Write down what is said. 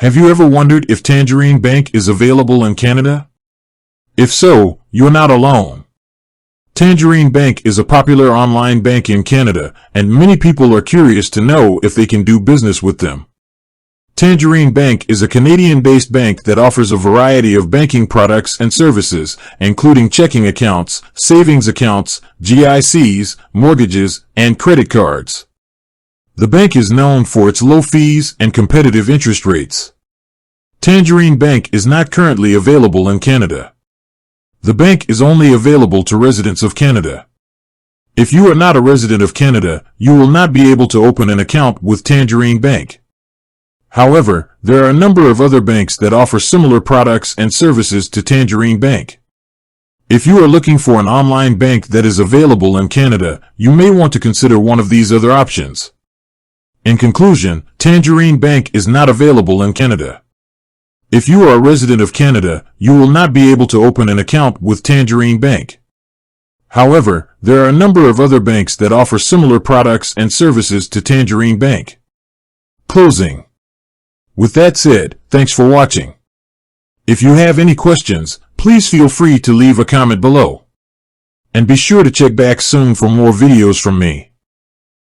Have you ever wondered if Tangerine Bank is available in Canada? If so, you're not alone. Tangerine Bank is a popular online bank in Canada, and many people are curious to know if they can do business with them. Tangerine Bank is a Canadian-based bank that offers a variety of banking products and services, including checking accounts, savings accounts, GICs, mortgages, and credit cards. The bank is known for its low fees and competitive interest rates. Tangerine Bank is not currently available in Canada. The bank is only available to residents of Canada. If you are not a resident of Canada, you will not be able to open an account with Tangerine Bank. However, there are a number of other banks that offer similar products and services to Tangerine Bank. If you are looking for an online bank that is available in Canada, you may want to consider one of these other options. In conclusion, Tangerine Bank is not available in Canada. If you are a resident of Canada, you will not be able to open an account with Tangerine Bank. However, there are a number of other banks that offer similar products and services to Tangerine Bank. Closing. With that said, thanks for watching. If you have any questions, please feel free to leave a comment below. And be sure to check back soon for more videos from me.